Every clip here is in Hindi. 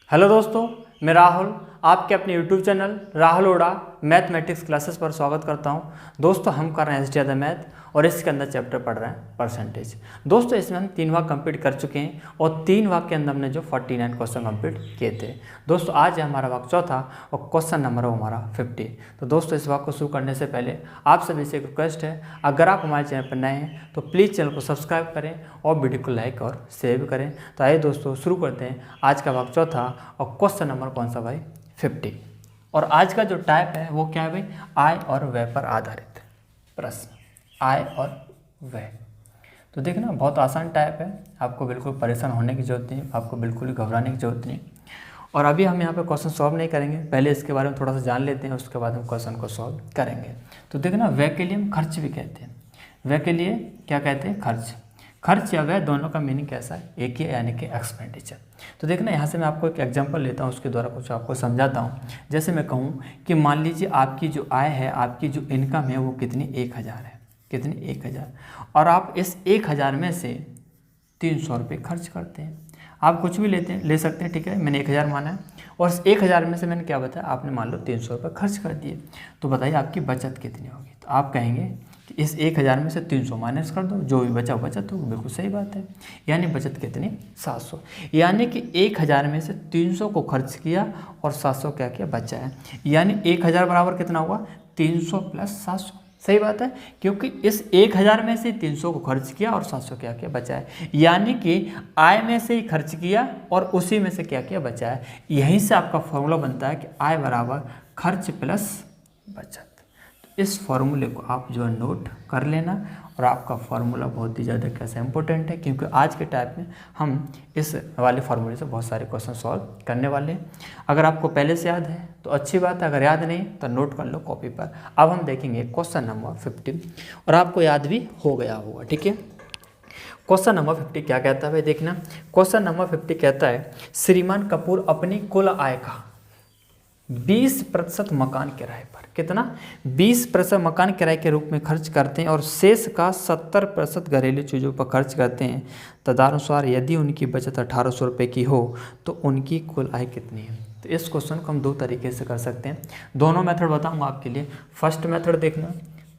हेलो दोस्तों, मैं राहुल आपके अपने यूट्यूब चैनल राहुल ओड़ा मैथमेटिक्स क्लासेस पर स्वागत करता हूं। दोस्तों हम कर रहे हैं एसटीआई द मैथ और इसके अंदर चैप्टर पढ़ रहे हैं परसेंटेज। दोस्तों इसमें हम 3 भाग कंप्लीट कर चुके हैं और 3 भाग के अंदर हमने जो 49 क्वेश्चन कंप्लीट किए थे। दोस्तों आज है हमारा भाग चौथा और क्वेश्चन नंबर हो हमारा 50। तो दोस्तों इस भाग को शुरू करने से पहले आप सभी से एक रिक्वेस्ट है, अगर आप हमारे चैनल पर नए हैं तो प्लीज़ चैनल को सब्सक्राइब करें और वीडियो को लाइक और शेयर भी करें। तो आइए दोस्तों शुरू करते हैं आज का भाग चौथा और क्वेश्चन नंबर कौन सा भाई 50। और आज का जो टाइप है वो क्या है भाई, आय और व्यय पर आधारित प्रश्न, आय और व्यय। तो देखना बहुत आसान टाइप है, आपको बिल्कुल परेशान होने की जरूरत नहीं, आपको बिल्कुल घबराने की जरूरत नहीं। और अभी हम यहाँ पे क्वेश्चन सॉल्व नहीं करेंगे, पहले इसके बारे में थोड़ा सा जान लेते हैं, उसके बाद हम क्वेश्चन को सॉल्व करेंगे। तो देखना व्यय के लिए हम खर्च भी कहते हैं, व्यय के लिए क्या कहते हैं, खर्च। खर्च या व्यय दोनों का मीनिंग कैसा है, एक ही, यानी कि एक्सपेंडिचर। तो देखना यहाँ से मैं आपको एक एग्जांपल लेता हूँ, उसके द्वारा कुछ आपको समझाता हूँ। जैसे मैं कहूँ कि मान लीजिए आपकी जो आय है, आपकी जो इनकम है वो कितनी 1000 है, कितनी 1000, और आप इस 1000 में से 300 रुपये खर्च करते हैं। आप कुछ भी ले सकते हैं, ठीक है, मैंने 1000 माना है और इस 1000 में से मैंने क्या बताया, आपने मान लो 300 रुपये खर्च कर दिए। तो बताइए आपकी बचत कितनी होगी। तो आप कहेंगे कि इस 1000 में से 300 माइनस कर दो, जो भी बचा बचत हो, बिल्कुल सही बात है। यानी बचत कितनी, 700। यानी कि 1000 में से 300 को खर्च किया और 700 क्या किया, बचा है। यानी 1000 बराबर कितना हुआ, 300 प्लस 700। सही बात है, क्योंकि इस 1000 में से 300 को खर्च किया और 700 क्या किया, बचा है। यानी कि आय में से ही खर्च किया और उसी में से क्या किया, बचा है। यहीं से आपका फॉर्मूला बनता है कि आय बराबर खर्च प्लस बचत। इस फॉर्मूले को आप जो है नोट कर लेना, और आपका फार्मूला बहुत ही ज़्यादा कैसा इंपॉर्टेंट है, क्योंकि आज के टाइप में हम इस वाले फार्मूले से बहुत सारे क्वेश्चन सॉल्व करने वाले हैं। अगर आपको पहले से याद है तो अच्छी बात है, अगर याद नहीं तो नोट कर लो कॉपी पर। अब हम देखेंगे क्वेश्चन नंबर 50 और आपको याद भी हो गया होगा, ठीक है। क्वेश्चन नंबर 50 क्या कहता है भाई, देखना। क्वेश्चन नंबर 50 कहता है, श्रीमान कपूर अपनी कुल आय का 20% मकान किराए पर, कितना, 20% मकान किराए के रूप में खर्च करते हैं और शेष का 70% घरेलू चीज़ों पर खर्च करते हैं। तदनुसार यदि उनकी बचत 1800 रुपये की हो तो उनकी कुल आय कितनी है। तो इस क्वेश्चन को हम दो तरीके से कर सकते हैं, दोनों मेथड बताऊंगा आपके लिए। फर्स्ट मेथड देखना,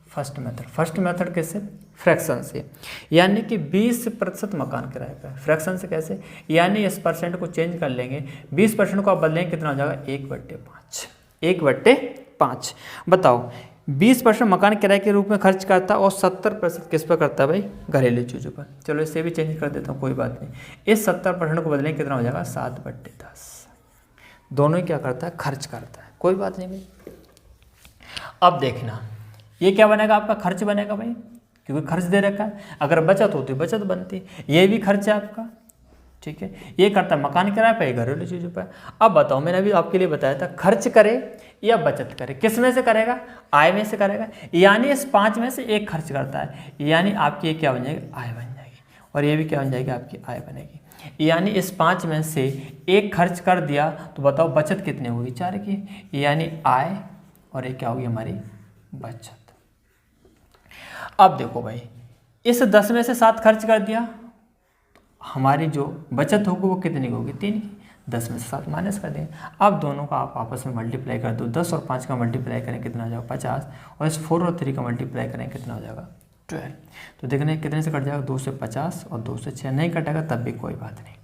फर्स्ट मेथड कैसे, फ्रैक्शन से, यानी कि 20% मकान किराए पर। फ्रैक्शन से कैसे, यानी इस परसेंट को चेंज कर लेंगे, 20% को आप बदलेंगे, कितना हो जाएगा, 1/5, 1/5। बताओ 20% मकान किराए के रूप में खर्च करता है और 70% किस पर करता है भाई, घरेलू चीज़ों पर। चलो इसे भी चेंज कर देता हूँ, कोई बात नहीं। इस 70% को बदलेंगे, कितना हो जाएगा, 7/10। दोनों ही क्या करता है, खर्च करता है, कोई बात नहीं भाई। अब देखना ये क्या बनेगा, आपका खर्च बनेगा भाई, क्योंकि खर्च दे रखा है। अगर बचत होती बचत बनती, ये भी खर्च है आपका, ठीक है। ये करता है मकान किराए पे, घरेलू चीज़ों पर। अब बताओ, मैंने अभी आपके लिए बताया था, खर्च करे या बचत करे, किस में से करेगा, आय में से करेगा। यानी इस 5 में से एक खर्च करता है, यानी आपकी ये क्या बन जाएगी, आय बन जाएगी। और ये भी क्या बन जाएगी, आपकी आय बनेगी। यानी इस 5 में से एक खर्च कर दिया तो बताओ बचत कितनी होगी, 4 की, यानी आय, और ये क्या होगी, हमारी बचत। अब देखो भाई, इस 10 में से 7 खर्च कर दिया, हमारी जो बचत होगी वो कितनी होगी, 3 की। 10 में से 7 माइनस कर देंगे। अब दोनों का आप आपस में मल्टीप्लाई कर दो, 10 और 5 का मल्टीप्लाई करें, कितना हो जाएगा, 50, और इस 4 और 3 का मल्टीप्लाई करें, कितना हो जाएगा, 12। तो देखने कितने से कट जाएगा, 2 से 50 और 2 से 6, नहीं कटेगा तब भी कोई बात नहीं।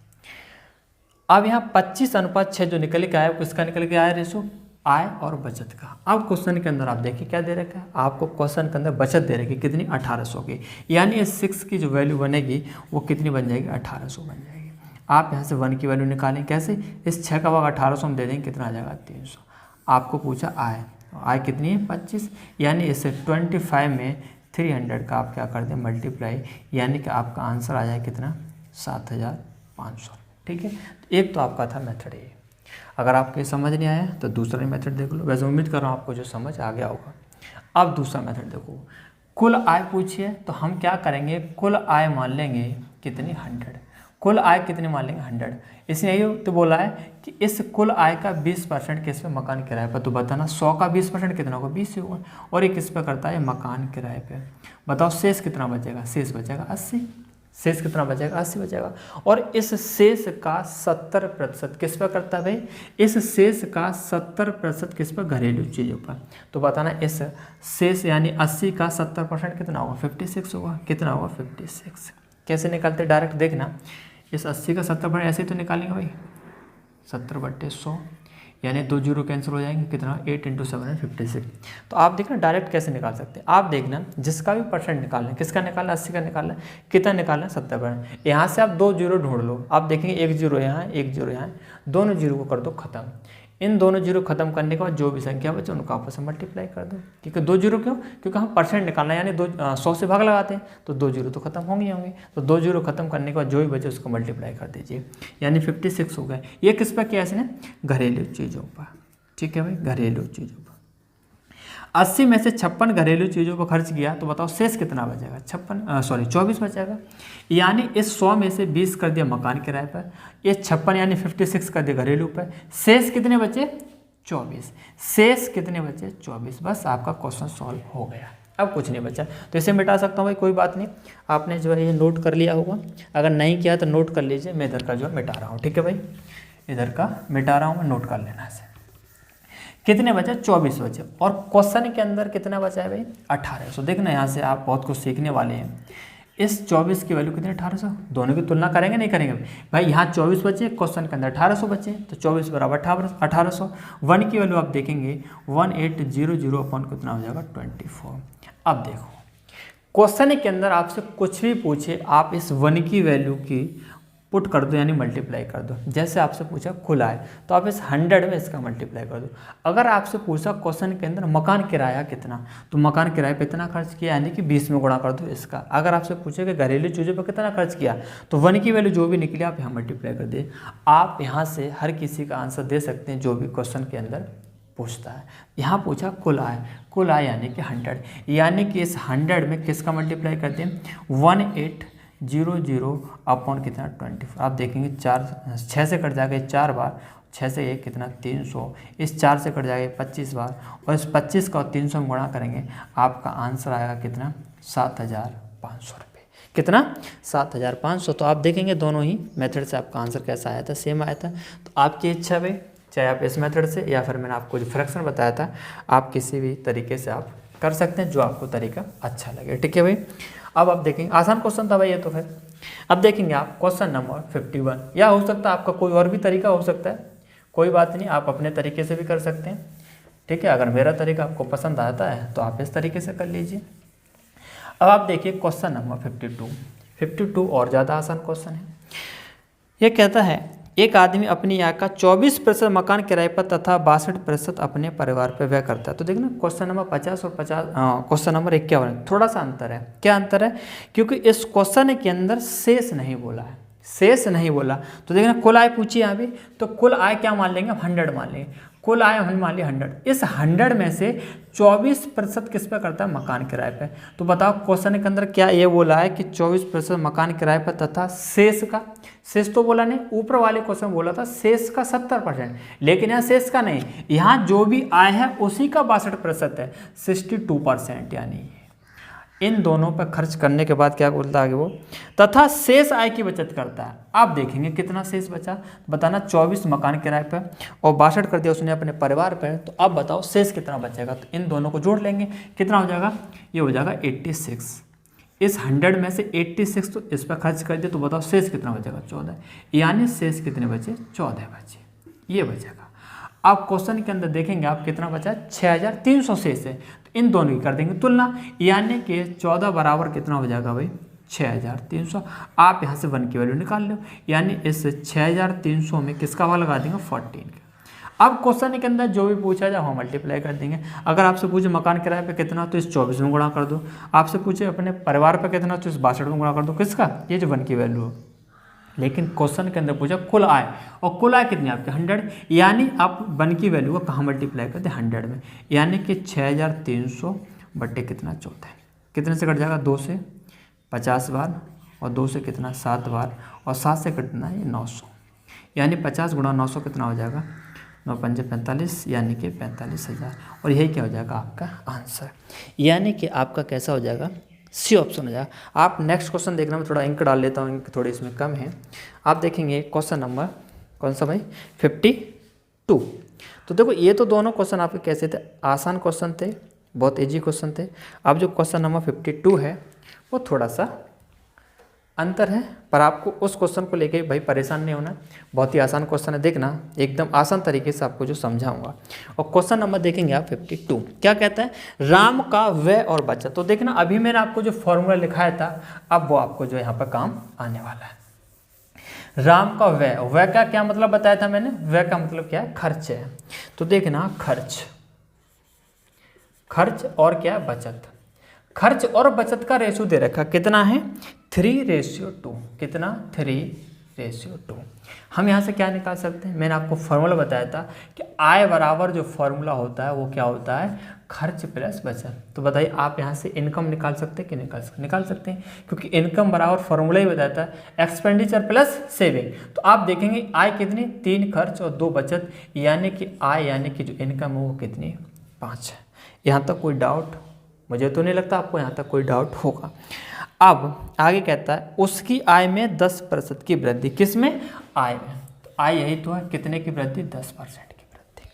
अब यहाँ 25:6 जो निकल के आया, किसका निकल के आया रेशो, आय और बचत का। अब क्वेश्चन के अंदर आप देखिए क्या दे रखा है, आपको क्वेश्चन के अंदर बचत दे रखी कितनी, 1800 की। यानी इस 6 की जो वैल्यू बनेगी वो कितनी बन जाएगी, 1800 बन जाएगी। आप यहाँ से 1 की वैल्यू निकालें, कैसे, इस 6 का भाग 1800 हम दे देंगे, कितना आ जाएगा, 300। आपको पूछा आय, आय कितनी है, 25, यानी इससे 25 में 300 का आप क्या कर दें, मल्टीप्लाई, यानी कि आपका आंसर आ जाए कितना, 7500। ठीक है, एक तो आपका था मेथड ये। अगर आपको ये समझ नहीं आया तो दूसरा मेथड देख लो, वैसे उम्मीद कर रहा हूँ आपको जो समझ आ गया होगा। अब दूसरा मेथड देखो, कुल आय पूछिए तो हम क्या करेंगे, कुल आय मान लेंगे कितनी, 100। कुल आय कितनी मान लेंगे, 100। इसने यही तो बोला है कि इस कुल आय का 20% किस पे, मकान किराए पर। तो बताना 100 का 20% कितना होगा, 20 होगा, और ये किस पे करता है, मकान किराए पे। बताओ शेष कितना बचेगा, शेष बचेगा 80। शेष कितना बचेगा, 80 बचेगा। और इस शेष का 70% किस पर करता है भाई, इस शेष का 70% किस पर, घरेलू चीज़ों पर। तो बताना इस शेष यानी 80 का 70% कितना होगा, 56 होगा। कितना होगा, 56। कैसे निकालते, डायरेक्ट देखना, इस 80 का 70% ऐसे ही तो निकालेंगे भाई, 70/100 यानी 2 जीरो कैंसिल हो जाएंगे, कितना 8 × 7 है 56। तो आप देखना डायरेक्ट कैसे निकाल सकते हैं, आप देखना जिसका भी परसेंट निकालना है, किसका निकालना है, 80 का निकालना है, कितना निकालना है, 70%। यहाँ से आप 2 जीरो ढूंढ लो, आप देखेंगे 1 जीरो यहाँ, 1 जीरो यहाँ, दोनों जीरो को कर दो खत्म। इन दोनों जीरो खत्म करने के बाद जो भी संख्या बचे उनको आपस में मल्टीप्लाई कर दो, क्योंकि 2 जीरो क्यों, क्योंकि हम परसेंट निकालना है, यानी 100 से भाग लगाते हैं तो 2 जीरो तो खत्म होंगे। तो 2 जीरो खत्म करने के बाद जो भी बचे उसको मल्टीप्लाई कर दीजिए, यानी 56 हो गए। ये किस पर किया इसने, घरेलू चीज़ों पर। ठीक है भाई, घरेलू चीज़ों पर 80 में से 56 घरेलू चीज़ों पर खर्च किया, तो बताओ शेष कितना बचेगा, 24 बचेगा। यानी इस 100 में से 20 कर दिया मकान किराए पर, ये 56 यानी 56 कर दिया घरेलू पर, शेष कितने बचे, 24। शेष कितने बचे, 24। बस आपका क्वेश्चन सॉल्व हो गया, अब कुछ नहीं बचा। तो इसे मिटा सकता हूँ भाई, कोई बात नहीं, आपने जो है ये नोट कर लिया होगा, अगर नहीं किया तो नोट कर लीजिए, मैं इधर का जो है मिटा रहा हूँ। ठीक है भाई, इधर का मिटा रहा हूँ मैं, नोट कर लेना से। कितने बचे, 24 बचे। और क्वेश्चन के अंदर कितना बचा है भाई, 1800। देखना यहाँ से आप बहुत कुछ सीखने वाले हैं। इस 24 की वैल्यू कितनी, 1800। दोनों की तुलना करेंगे, नहीं करेंगे भाई, यहाँ 24 बचे, क्वेश्चन के अंदर 1800 बचे, तो 24 बराबर 1800। 1 की वैल्यू आप देखेंगे 1800 अपॉन कितना हो जाएगा, 24। अब देखो क्वेश्चन के अंदर आपसे कुछ भी पूछे, आप इस 1 की वैल्यू की पुट कर दो, यानी मल्टीप्लाई कर दो। जैसे आपसे पूछा खुला है, तो आप इस 100 में इसका मल्टीप्लाई कर दो। अगर आपसे पूछा क्वेश्चन के अंदर मकान किराया कितना, तो मकान किराए पे इतना खर्च किया, यानी कि 20 में गुणा कर दो इसका। अगर आपसे पूछे कि घरेलू चीज़ों पर कितना खर्च किया, तो 1 की वैल्यू जो भी निकली आप यहाँ मल्टीप्लाई कर दे। आप यहाँ से हर किसी का आंसर दे सकते हैं जो भी क्वेश्चन के अंदर पूछता है। यहाँ पूछा कुल आय यानी कि 100, यानी कि इस 100 में किसका मल्टीप्लाई करते हैं, 1800 अपॉन कितना, 24। आप देखेंगे 6 से कट जाएगा 4 बार, 6 से 1 कितना, 300। इस 4 से कट जाएगा 25 बार, और इस 25 का 300 में गुणा करेंगे, आपका आंसर आएगा कितना, 7500 रुपये। कितना, 7500। तो आप देखेंगे दोनों ही मेथड से आपका आंसर कैसा आया था, सेम आया था। तो आपकी इच्छा भाई, चाहे आप इस मेथड से या फिर मैंने आपको जो फ्रैक्शन बताया था, आप किसी भी तरीके से आप कर सकते हैं, जो आपको तरीका अच्छा लगे। ठीक है भाई, अब आप देखेंगे आसान क्वेश्चन था भाई ये तो। फिर अब देखेंगे आप क्वेश्चन नंबर 51, या हो सकता है आपका कोई और भी तरीका हो सकता है, कोई बात नहीं, आप अपने तरीके से भी कर सकते हैं। ठीक है, अगर मेरा तरीका आपको पसंद आता है तो आप इस तरीके से कर लीजिए। अब आप देखिए क्वेश्चन नंबर 52 और ज़्यादा आसान क्वेश्चन है। ये कहता है एक आदमी अपनी आय का 24% मकान किराए पर तथा 62% अपने परिवार पर व्यय करता है। तो देखना क्वेश्चन नंबर 50 और 50 क्वेश्चन नंबर 51 थोड़ा सा अंतर है। क्या अंतर है, क्योंकि इस क्वेश्चन के अंदर शेष नहीं बोला है, शेष नहीं बोला। तो देखना कुल आय पूछी यहाँ पे, तो कुल आय क्या मान लेंगे, 100 मान लेंगे। कुल आय हम मान लिया 100, इस 100 में से 24% किस पे करता है, मकान किराए पे। तो बताओ क्वेश्चन के अंदर क्या ये बोला है कि 24% मकान किराए पर तथा शेष का, शेष तो बोला नहीं, ऊपर वाले क्वेश्चन में बोला था शेष का 70%, लेकिन यहाँ शेष का नहीं, यहाँ जो भी आय है उसी का 62% है, 62%। यानी इन दोनों पर खर्च करने के बाद क्या बोलता है आगे वो, तथा शेष आय की बचत करता है। आप देखेंगे कितना शेष बचा, बताना 24 मकान किराए पर और 62 कर दिया उसने अपने परिवार पर। तो अब बताओ शेष कितना बचेगा, तो इन दोनों को जोड़ लेंगे, कितना हो जाएगा, ये हो जाएगा 86। इस 100 में से 86 तो इस पर खर्च कर दिया, तो बताओ शेष कितना बचेगा, 14। यानी शेष कितने बचे, 14 बचे, ये बचेगा। आप क्वेश्चन के अंदर देखेंगे आप कितना बचा, 6300 शेष है। तो इन दोनों की कर देंगे तुलना, यानी कि 14 बराबर कितना हो जाएगा भाई, 6300। आप यहाँ से 1 की वैल्यू निकाल लो, यानी इस 6300 में किसका भाग लगा देंगे, 14 का। अब क्वेश्चन के अंदर जो भी पूछा जाए हम मल्टीप्लाई कर देंगे। अगर आपसे पूछे मकान किराए पे कितना, तो इस 24 में गुणा कर दो। आपसे पूछे अपने परिवार पे कितना, तो इस 62 में गुणा कर दो। किसका, ये जो 1 की वैल्यू है। लेकिन क्वेश्चन के अंदर पूछा कुल आय, और कुल आय कितनी आपके 100, यानी आप 1 की वैल्यू को कहाँ मल्टीप्लाई करते हैं, 100 में। यानी कि 6300 बट्टे कितना, 14। कितने से कट जाएगा, 2 से 50 बार, और 2 से कितना, 7 बार, और 7 से कटना है 900। यानी 50 गुणा 900 कितना हो जाएगा, 9 पंजे 45, यानी कि 45,000। और यही क्या हो जाएगा आपका आंसर। यानी कि आपका कैसा हो जाएगा, सी ऑप्शन हो जाएगा। आप नेक्स्ट क्वेश्चन देखना, मैं थोड़ा इंक डाल लेता हूँ, इंक थोड़ी इसमें कम है। आप देखेंगे क्वेश्चन नंबर कौन सा भाई 52। तो देखो ये तो दोनों क्वेश्चन आपके कैसे थे, आसान क्वेश्चन थे, बहुत इजी क्वेश्चन थे। अब जो क्वेश्चन नंबर 52 है वो थोड़ा सा अंतर है, पर आपको उस क्वेश्चन को लेके भाई परेशान नहीं होना, बहुत ही आसान क्वेश्चन है, देखना एकदम आसान तरीके से आपको जो समझाऊंगा। और क्वेश्चन नंबर देखेंगे आप 52, क्या कहता है, राम का व्यय और बचत। तो देखना अभी मैंने आपको जो फॉर्मूला लिखाया था, अब वो आपको जो यहाँ पर काम आने वाला है। राम का व्यय, व्यय का क्या मतलब बताया था मैंने, व्यय का मतलब क्या है, खर्च है। तो देखना खर्च, खर्च और क्या है, बचत। खर्च और बचत का रेशियो दे रखा कितना है, 3:2। कितना, 3:2। हम यहाँ से क्या निकाल सकते हैं, मैंने आपको फॉर्मूला बताया था कि आय बराबर जो फॉर्मूला होता है वो क्या होता है, खर्च प्लस बचत। तो बताइए आप यहाँ से इनकम निकाल सकते हैं कि निकाल सकते हैं, क्योंकि इनकम बराबर फॉर्मूला ही बताता है एक्सपेंडिचर प्लस सेविंग। तो आप देखेंगे आय कितनी, 3 खर्च और 2 बचत, यानी कि आय यानी कि जो इनकम है वो कितनी, 5 है। यहाँ तक कोई डाउट, मुझे तो नहीं लगता आपको यहाँ तक कोई डाउट होगा। अब आगे कहता है उसकी आय में 10% की वृद्धि, किस में, आय में। तो आय यही तो है, कितने की वृद्धि, 10% की वृद्धि।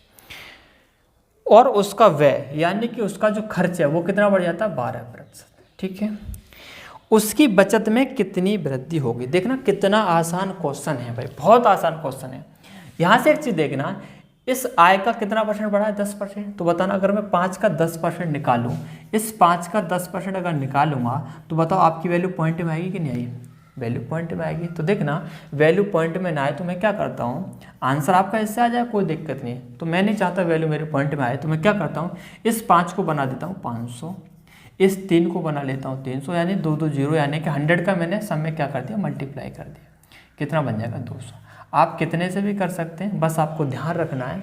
और उसका व्यय यानी कि उसका जो खर्च है वो कितना बढ़ जाता है, 12%। ठीक है, उसकी बचत में कितनी वृद्धि होगी। देखना कितना आसान क्वेश्चन है भाई, बहुत आसान क्वेश्चन है। यहाँ से एक चीज देखना, इस आय का कितना परसेंट बढ़ा है, 10%। तो बताना अगर मैं 5 का 10% निकालूं, इस 5 का 10% अगर निकालूंगा तो बताओ आपकी वैल्यू पॉइंट में आएगी कि नहीं आएगी, वैल्यू पॉइंट में आएगी। तो देखना वैल्यू पॉइंट में ना आए तो मैं क्या करता हूँ, आंसर आपका इससे आ जाए, कोई दिक्कत नहीं है। तो मैं नहीं चाहता वैल्यू मेरे पॉइंट में आए, तो मैं क्या करता हूँ, इस 5 को बना देता हूँ 500, इस 3 को बना लेता हूँ 300, यानी 2 2 0, यानी कि 100 का मैंने सब में क्या कर दिया, मल्टीप्लाई कर दिया। कितना बन जाएगा, 200। आप कितने से भी कर सकते हैं, बस आपको ध्यान रखना है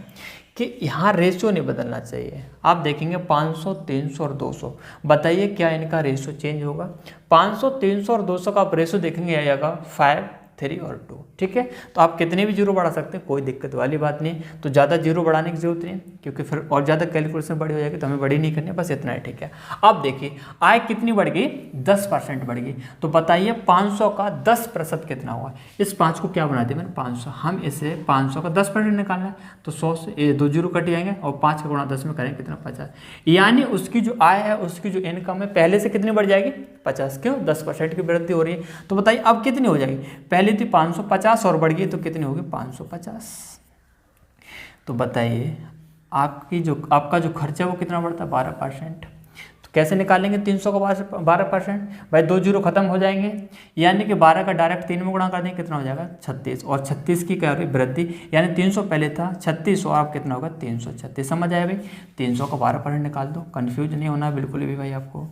कि यहाँ रेशियो नहीं बदलना चाहिए। आप देखेंगे 500, 300 और 200, बताइए क्या इनका रेशियो चेंज होगा। 500, 300 और 200 का आप रेशियो देखेंगे आएगा 5, 3 और 2। ठीक है, तो आप कितने भी जीरो बढ़ा सकते हैं, कोई दिक्कत वाली बात नहीं। तो ज़्यादा जीरो बढ़ाने की जरूरत नहीं, क्योंकि फिर और ज़्यादा कैलकुलेशन बड़ी हो जाएगी, तो हमें बड़ी नहीं करनी, बस इतना ही। ठीक है, अब देखिए आय कितनी बढ़ गई, 10% बढ़ गई। तो बताइए 500 का 10% कितना हुआ। इस 5 को क्या बना दिया मैंने, 500। हम इसे 500 का 10% निकालना है, तो 100 से 2 जीरो कट जाएंगे और 5 का गुणा 10 में करेंगे कितना, 50। यानी उसकी जो आय है, उसकी जो इनकम है पहले से कितनी बढ़ जाएगी, 50। क्यों, 10% की वृद्धि हो रही है। तो बताइए अब कितनी हो जाएगी, पहले थी 550 और बढ़ गई तो कितनी होगी, 550। तो बताइए आपका जो खर्चा है वो कितना बढ़ता है, 12%। तो कैसे निकालेंगे 300 का 12%, भाई 2 जीरो खत्म हो जाएंगे, यानी कि 12 का डायरेक्ट 3 में गुणा कर देंगे, कितना हो जाएगा, 36। और 36 की क्या हो रही वृद्धि, यानी 300 पहले था 36 और अब कितना होगा, 336। समझ आया भाई, 300 का 12% निकाल दो, कंफ्यूज नहीं होना बिल्कुल भी भाई, आपको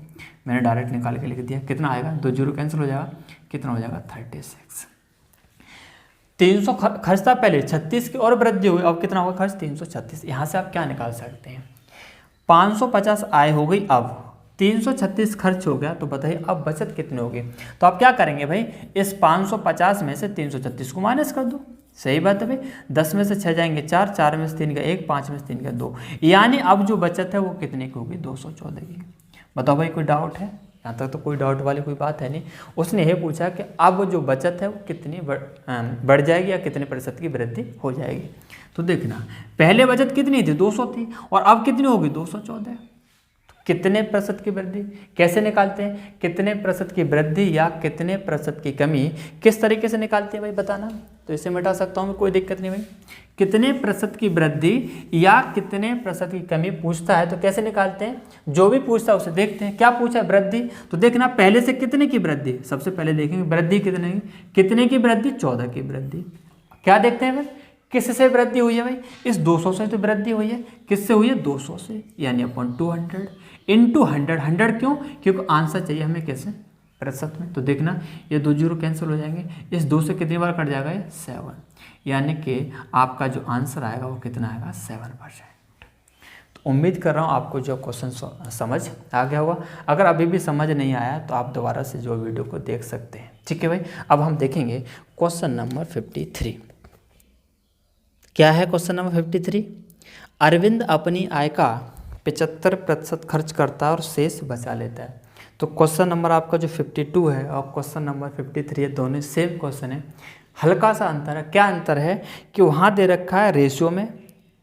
मैंने डायरेक्ट निकाल के लिख दिया। कितना आएगा, 2 जीरो कैंसिल हो जाएगा, कितना हो जाएगा, 36। 300 खर्च था पहले, 36 की और वृद्धि हुई, अब कितना होगा खर्च, 336। यहाँ से आप क्या निकाल सकते हैं, 550 आय हो गई, अब 336 खर्च हो गया। तो बताइए अब बचत कितनी होगी। तो आप क्या करेंगे भाई, इस 550 में से 336 को माइनस कर दो। सही बात है भाई, 10 में से 6 जाएंगे 4, 4 में से 3 का 1, 5 में से 3 का 2, यानी अब जो बचत है वो कितने की होगी, 214 की। बताओ भाई कोई डाउट है, यहाँ तक तो कोई डाउट वाली कोई बात है नहीं। उसने ये पूछा कि अब जो बचत है वो कितनी बढ़ जाएगी या कितने प्रतिशत की वृद्धि हो जाएगी। तो देखना पहले बचत कितनी थी, 200 थी, और अब कितनी होगी, 214। तो कितने प्रतिशत की वृद्धि कैसे निकालते हैं, कितने प्रतिशत की वृद्धि या कितने प्रतिशत की कमी किस तरीके से निकालते हैं भाई, बताना। तो इसे मिटा सकता हूँ मैं, कोई दिक्कत नहीं भाई। कितने प्रतिशत की वृद्धि या कितने प्रतिशत की कमी पूछता है तो कैसे निकालते हैं, जो भी पूछता है उसे देखते हैं। क्या पूछा है, वृद्धि। तो देखना पहले से कितने की वृद्धि, सबसे पहले देखेंगे वृद्धि कितने की वृद्धि, 14 की वृद्धि। क्या देखते हैं भाई, किससे वृद्धि हुई है भाई, इस 200 से तो वृद्धि हुई है, किससे हुई है, 200 से, यानी अपॉन 200 इंटू 100। 100 क्यों, क्योंकि आंसर चाहिए हमें कैसे, प्रतिशत में। तो देखना ये 2 जीरो कैंसिल हो जाएंगे, इस 2 से कितनी बार कट जाएगा, ये 7, यानी कि आपका जो आंसर आएगा वो कितना आएगा, 7%। तो उम्मीद कर रहा हूँ आपको जो क्वेश्चन समझ आ गया होगा। अगर अभी भी समझ नहीं आया तो आप दोबारा से जो वीडियो को देख सकते हैं। ठीक है भाई, अब हम देखेंगे क्वेश्चन नंबर 53। क्या है क्वेश्चन नंबर 53, अरविंद अपनी आय का 75% खर्च करता है और शेष बचा लेता है। तो क्वेश्चन नंबर आपका जो 52 है और क्वेश्चन नंबर 53 है, दोनों सेम क्वेश्चन है। हल्का सा अंतर है। क्या अंतर है कि वहाँ दे रखा है रेशियो में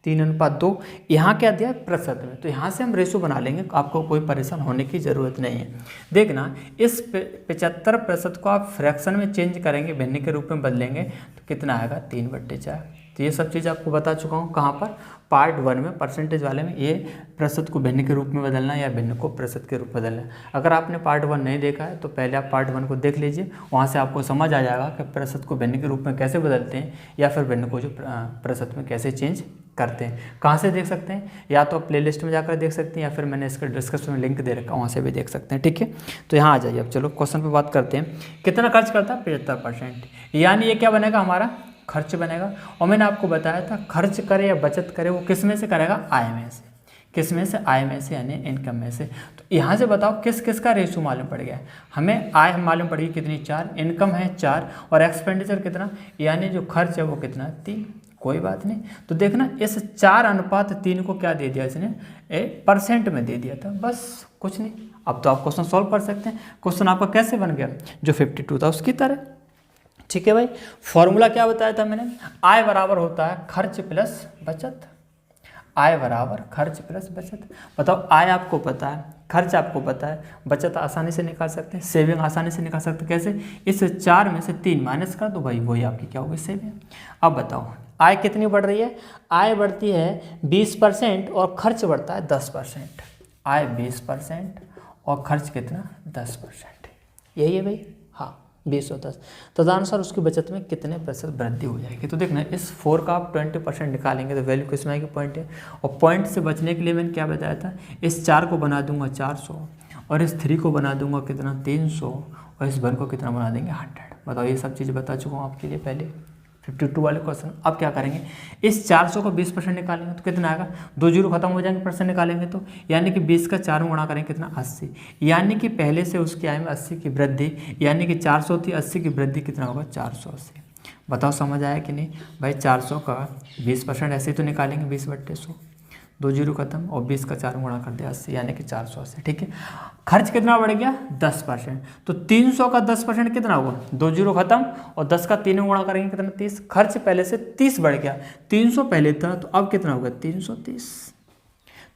3:2, यहाँ क्या दिया है प्रतिशत में। तो यहाँ से हम रेशियो बना लेंगे, आपको कोई परेशान होने की ज़रूरत नहीं है। देखना इस 75% को आप फ्रैक्शन में चेंज करेंगे, भिन्न के रूप में बदलेंगे तो कितना आएगा 3/4। तो ये सब चीज़ आपको बता चुका हूँ कहाँ पर, पार्ट 1 में परसेंटेज वाले में। ये प्रतिशत को भिन्न के रूप में बदलना या भिन्न को प्रतिशत के रूप में बदलना। अगर आपने पार्ट 1 नहीं देखा है तो पहले आप पार्ट 1 को देख लीजिए, वहाँ से आपको समझ आ जाएगा कि प्रतिशत को भिन्न के रूप में कैसे बदलते हैं या फिर भिन्न को जो प्रतिशत में कैसे चेंज करते हैं। कहाँ से देख सकते हैं, या तो आप प्लेलिस्ट में जाकर देख सकते हैं या फिर मैंने इसका डिस्क्रिप्शन में लिंक दे रखा है, वहाँ से भी देख सकते हैं। ठीक है, तो यहाँ आ जाइए। अब चलो क्वेश्चन पे बात करते हैं। कितना खर्च करता है 75%, यानी ये क्या बनेगा हमारा खर्च बनेगा। और मैंने आपको बताया था खर्च करे या बचत करे वो किस में से करेगा, आय में से। किस में से, आय में से, यानी इनकम में से। तो यहाँ से बताओ किस किस का रेशो मालूम पड़ गया। हमें आय मालूम पड़ गई कितनी 4, इनकम है 4 और एक्सपेंडिचर कितना, यानी जो खर्च है वो कितना 3। कोई बात नहीं। तो देखना इस 4:3 को क्या दे दिया इसने, परसेंट में दे दिया था, बस कुछ नहीं। अब तो आप क्वेश्चन सॉल्व कर सकते हैं। क्वेश्चन आपका कैसे बन गया, जो 52 था उसकी तरह। ठीक है भाई, फॉर्मूला क्या बताया था मैंने, आय बराबर होता है खर्च प्लस बचत। आय बराबर खर्च प्लस बचत। बताओ आय आपको पता है, खर्च आपको पता है, बचत आसानी से निकाल सकते हैं, सेविंग आसानी से निकाल सकते हैं। कैसे, इस 4 में से 3 माइनस कर दो भाई, वही आपकी क्या होगी सेविंग। अब बताओ आय कितनी बढ़ रही है, आय बढ़ती है 20% और खर्च बढ़ता है 10%। आय 20% और खर्च कितना 10%, यही है भाई। हाँ 20 और 10, तदनुसार उसकी बचत में कितने प्रतिशत वृद्धि हो जाएगी। तो देखना इस 4 का आप 20% निकालेंगे तो वैल्यू किस में आएगी, पॉइंट है। और पॉइंट से बचने के लिए मैंने क्या बताया था, इस 4 को बना दूंगा 400 और इस 3 को बना दूंगा कितना 300 और इस 1 को कितना बना देंगे 100। बताओ ये सब चीज़ें बता चुका हूँ आपके लिए पहले 52 वाले क्वेश्चन। अब क्या करेंगे, इस 400 को 20% निकालेंगे तो कितना आएगा, 2 जीरो खत्म हो जाएंगे परसेंट निकालेंगे तो, यानी कि 20 का 4 में गुणा करेंगे कितना 80, यानी कि पहले से उसकी आय में 80 की वृद्धि, यानी कि 400 थी 80 की वृद्धि कितना होगा 480। बताओ समझ आया कि नहीं भाई। 400 का 20% ऐसे ही तो निकालेंगे 20/100, 2 जीरो खत्म और 20 का 4 में गुणा कर दिया 80, यानी कि 480। ठीक है, खर्च कितना बढ़ गया 10%। तो 300 का 10% कितना होगा, 2 जीरो खत्म और 10 का 3 में गुणा करेंगे कितना 30। खर्च पहले से 30 बढ़ गया, 300 पहले था तो अब कितना होगा 330।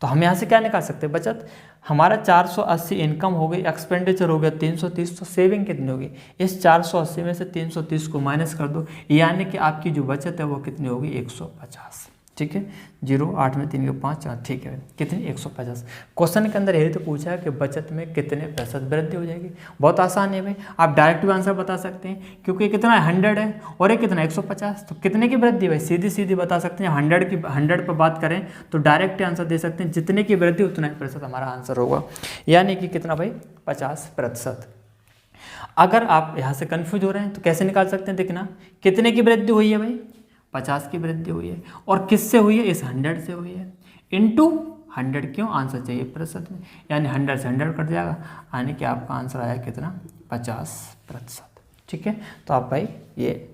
तो हम यहाँ से क्या निकाल सकते हैं, बचत। हमारा 480 इनकम हो गई, एक्सपेंडिचर हो गया 330, तो सेविंग कितनी होगी, इस 480 में से 330 को माइनस कर दो, यानी कि आपकी जो बचत है वो कितनी होगी 150। ठीक है, 0 8 में 3 के 5 4, ठीक है कितनी 150। क्वेश्चन के अंदर यही तो पूछा है कि बचत में कितने प्रतिशत वृद्धि हो जाएगी। बहुत आसान है भाई, आप डायरेक्ट भी आंसर बता सकते हैं क्योंकि कितना 100 है और ये कितना 150, तो कितने की वृद्धि भाई सीधी सीधी बता सकते हैं। 100 पर बात करें तो डायरेक्ट आंसर दे सकते हैं, जितने की वृद्धि उतना ही प्रतिशत हमारा आंसर होगा, यानी कि कितना भाई 50%। अगर आप यहाँ से कन्फ्यूज हो रहे हैं तो कैसे निकाल सकते हैं, देखना कितने की वृद्धि हुई है भाई 50 की वृद्धि हुई है और किससे हुई है, इस 100 से हुई है, इनटू 100 क्यों, आंसर चाहिए प्रतिशत में, यानी 100 से 100 कट जाएगा, यानी कि आपका आंसर आया कितना 50%। ठीक है, तो आप भाई ये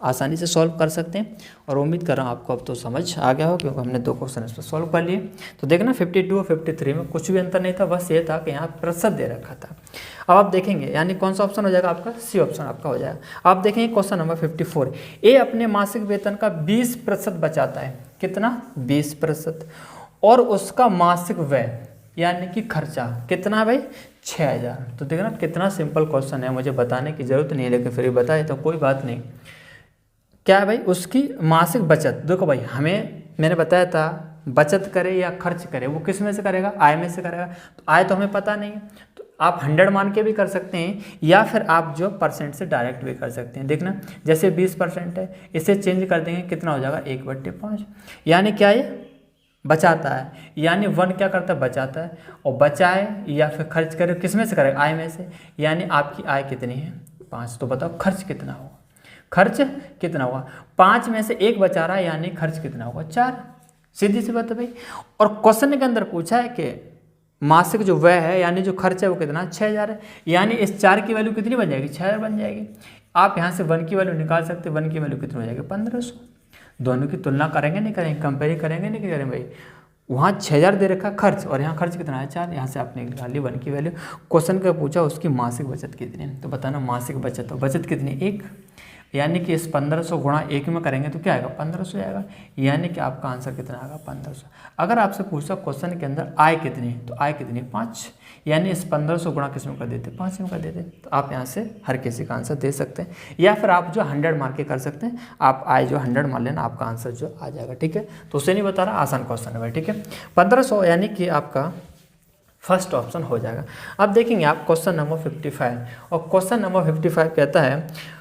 आसानी से सॉल्व कर सकते हैं और उम्मीद कर रहा हूँ आपको अब तो समझ आ गया हो, क्योंकि हमने 2 क्वेश्चन इस पर सॉल्व कर लिए। तो देखना 52 और 53 में कुछ भी अंतर नहीं था, बस ये था कि यहाँ प्रतिशत दे रखा था। अब आप देखेंगे यानी कौन सा ऑप्शन हो जाएगा आपका, सी ऑप्शन आपका हो जाएगा। आप देखेंगे क्वेश्चन नंबर 54, ए अपने मासिक वेतन का 20% बचाता है, कितना 20%, और उसका मासिक व्यय यानी कि खर्चा कितना भाई 6000। तो देखना कितना सिंपल क्वेश्चन है, मुझे बताने की जरूरत नहीं है, लेकिन फिर बताए तो कोई बात नहीं। क्या है भाई, उसकी मासिक बचत। देखो भाई मैंने बताया था बचत करे या खर्च करे वो किस में से करेगा, आय में से करेगा। तो आय तो हमें पता नहीं है, तो आप 100 मान के भी कर सकते हैं या फिर आप जो परसेंट से डायरेक्ट भी कर सकते हैं। देखना जैसे 20% है, इसे चेंज कर देंगे कितना हो जाएगा 1/5, यानी क्या ये बचाता है, यानी 1 क्या करता है बचाता है, और बचाए या फिर खर्च करे किस में से करेगा, आय में से, यानी आपकी आय कितनी है 5। तो बताओ खर्च कितना होगा, खर्च कितना होगा 5 में से 1 बचा रहा है, यानी खर्च कितना होगा 4। सीधी सी बात है भाई। और क्वेश्चन के अंदर पूछा है कि मासिक जो व्यय है यानी जो खर्च है वो कितना 6000 है, यानी इस 4 की वैल्यू कितनी बन जाएगी 6000 बन जाएगी। आप यहाँ से 1 की वैल्यू निकाल सकते हैं, 1 की वैल्यू कितनी हो जाएगी 1500। दोनों की तुलना करेंगे नहीं करेंगे, कंपेयर करेंगे नहीं करेंगे भाई, वहाँ 6000 दे रखा खर्च और यहाँ खर्च कितना है 4, यहाँ से आपने निकाल ली 1 की वैल्यू। क्वेश्चन का पूछा उसकी मासिक बचत कितनी है, तो बताना मासिक बचत, तो बचत कितनी 1, यानी कि इस 1500 गुणा 1 में करेंगे तो क्या आएगा 1500 आएगा, यानी कि आपका आंसर कितना आएगा 1500। अगर आपसे पूछा क्वेश्चन के अंदर आय कितनी है, तो आय कितनी 5, यानी इस 1500 गुणा किस में कर देते 5 में कर देते। तो आप यहाँ से हर किसी का आंसर दे सकते हैं, या फिर आप जो 100 मार के कर सकते हैं, आप आय जो 100 मार लेना, आपका आंसर जो आ जाएगा। ठीक है, तो उसे नहीं बता रहा, आसान क्वेश्चन है भाई। ठीक है, 1500 यानी कि आपका फर्स्ट ऑप्शन हो जाएगा। अब देखेंगे आप क्वेश्चन नंबर 55, और क्वेश्चन नंबर 55 कहता है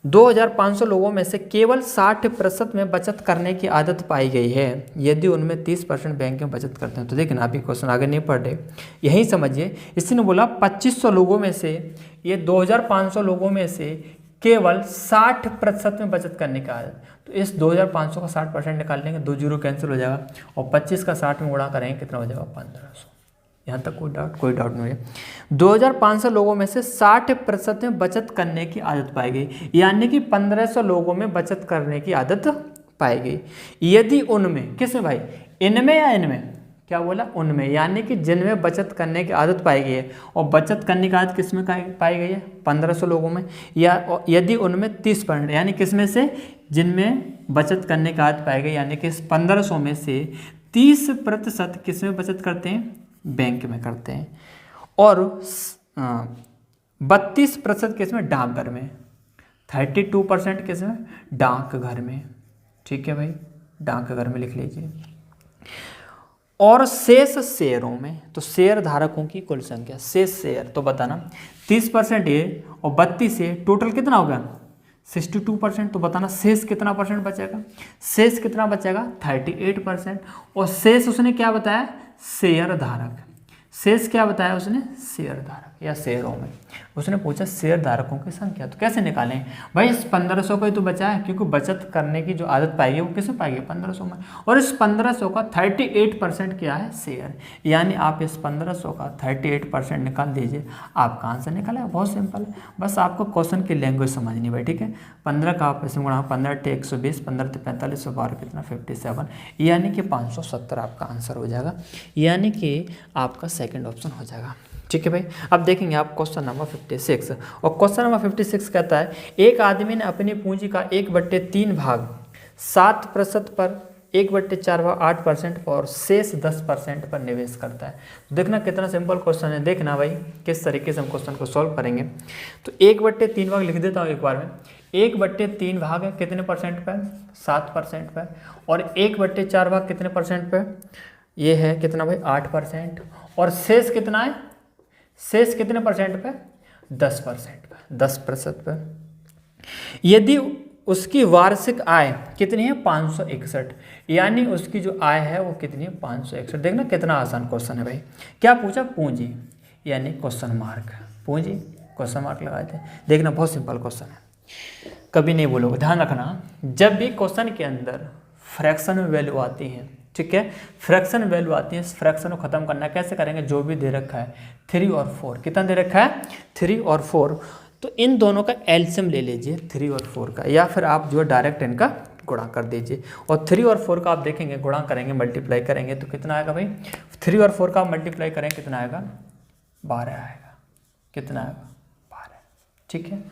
2500 लोगों में से केवल 60% में बचत करने की आदत पाई गई है, यदि उनमें 30% बैंक में बचत करते हैं। तो देखना अभी क्वेश्चन आगे नहीं पढ़ रहे, यही समझिए। इसने बोला 2500 लोगों में से, ये 2500 लोगों में से केवल 60% में बचत करने की आदत। तो इस 2500 का 60% निकाल लेंगे, 2 जीरो कैंसिल हो जाएगा, और 25 का 60 में गुणा करेंगे कितना हो जाएगा 1500। यहाँ तक कोई डाउट नहीं है। 2500 लोगों में से 60% में बचत करने की आदत पाई गई, यानी कि 1500 लोगों में बचत करने की आदत पाई गई, यदि उनमें, किसमें भाई, इनमें या इनमें, क्या बोला उनमें, यानी कि जिनमें बचत करने की आदत पाई गई है, और बचत करने की आदत किसमें पाई गई है 1500 लोगों में, या यदि उनमें 30%, यानी किसमें से, जिनमें बचत करने की आदत पाई गई, यानी कि इस 1500 में से 30% किसमें बचत करते हैं, बैंक में करते हैं, और 32% किसमें, डाकघर में, 32% किसमें, डाकघर में। ठीक है भाई, डाकघर में लिख लीजिए। और शेष शेयरों में, तो शेयर धारकों की कुल संख्या, शेष शेयर, तो बताना 30% ये और 32 से टोटल कितना हो गया 62%। तो बताना शेष कितना परसेंट बचेगा, शेष कितना बचेगा 38%। और शेष उसने क्या बताया, शेयर धारक, शेष क्या बताया उसने, शेयर धारक या शेयरों में। उसने पूछा शेयर धारकों की संख्या, तो कैसे निकालें भाई, इस 1500 का ही तो बचा है, क्योंकि बचत करने की जो आदत पाएगी वो किसमें पाएगी 1500 में, और इस 1500 का 38% क्या है शेयर, यानी आप इस 1500 का 38% निकाल दीजिए, आपका आंसर निकला है। बहुत सिंपल है, बस आपको क्वेश्चन की लैंग्वेज समझनी भाई। ठीक है, 15 का आप इसमें गुणा 15 × 120, 15 × 45, 12 कितना 57, यानी कि 570 आपका आंसर हो जाएगा, यानी कि आपका सेकंड ऑप्शन हो जाएगा। ठीक है भाई, अब देखेंगे आप क्वेश्चन नंबर 56, और क्वेश्चन नंबर 56 कहता है एक आदमी ने अपनी पूंजी का 1/3 भाग 7% पर, 1/4 भाग 8% पर, और शेष 10% पर निवेश करता है। देखना कितना सिंपल क्वेश्चन है, देखना भाई किस तरीके से हम क्वेश्चन को सॉल्व करेंगे। तो 1/3 भाग लिख देता हूँ एक बार में, 1/3 भाग है कितने परसेंट पर, 7% पर, और 1/4 भाग कितने परसेंट पर, ये है कितना भाई 8%, और शेष कितना है, शेष कितने परसेंट पे 10% पे, 10% पे। यदि उसकी वार्षिक आय कितनी है 561, यानी उसकी जो आय है वो कितनी है 561। देखना कितना आसान क्वेश्चन है भाई। क्या पूछा, पूंजी, यानी क्वेश्चन मार्क, पूंजी क्वेश्चन मार्क लगाए थे। देखना बहुत सिंपल क्वेश्चन है, कभी नहीं बोलोगे, ध्यान रखना। जब भी क्वेश्चन के अंदर फ्रैक्शन में वैल्यू आती है, ठीक है, फ्रैक्शन वैल्यू आती है, इस फ्रैक्शन को खत्म करना कैसे करेंगे, जो भी दे रखा है 3 और 4, कितना दे रखा है 3 और 4, तो इन दोनों का एलसीएम ले लीजिए 3 और 4 का, या फिर आप जो डायरेक्ट इनका गुणा कर दीजिए। और 3 और 4 का आप देखेंगे गुणा करेंगे, मल्टीप्लाई करेंगे तो कितना आएगा भाई, 3 और 4 का मल्टीप्लाई करेंगे कितना आएगा 12 आएगा, कितना आएगा 12। ठीक है,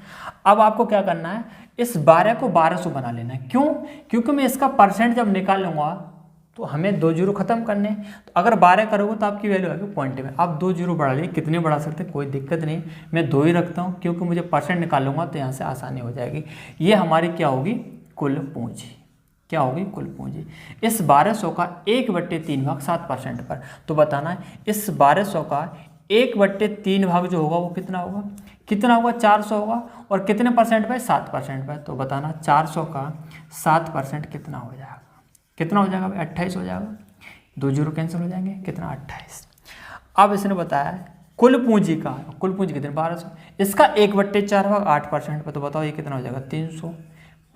अब आपको क्या करना है, इस 12 को 1200 बना लेना है। क्यों, क्योंकि मैं इसका परसेंट जब निकाल लूँगा तो हमें 2 जीरो खत्म करने, तो अगर 12 करोगे तो आपकी वैल्यू आएगी पॉइंट में। आप 2 जीरो बढ़ा लिए, कितने बढ़ा सकते, कोई दिक्कत नहीं, मैं 2 ही रखता हूँ, क्योंकि मुझे परसेंट निकालूंगा तो यहाँ से आसानी हो जाएगी। ये हमारी क्या होगी, कुल पूंजी, क्या होगी कुल पूंजी। इस 1200 का 1/3 भाग 7% पर, तो बताना है इस 1200 का 1/3 भाग जो होगा वो कितना होगा, कितना होगा 400 होगा, और कितने परसेंट पर 7% पर, तो बताना 400 का 7% कितना हो जाएगा, कितना हो जाएगा 28 हो जाएगा, 2 जीरो कैंसिल हो जाएंगे, कितना 28। अब इसने बताया कुल पूंजी का, कुल पूंजी कितने 1200, इसका 1/4 भाग 8% पर, तो बताओ ये कितना हो जाएगा 300।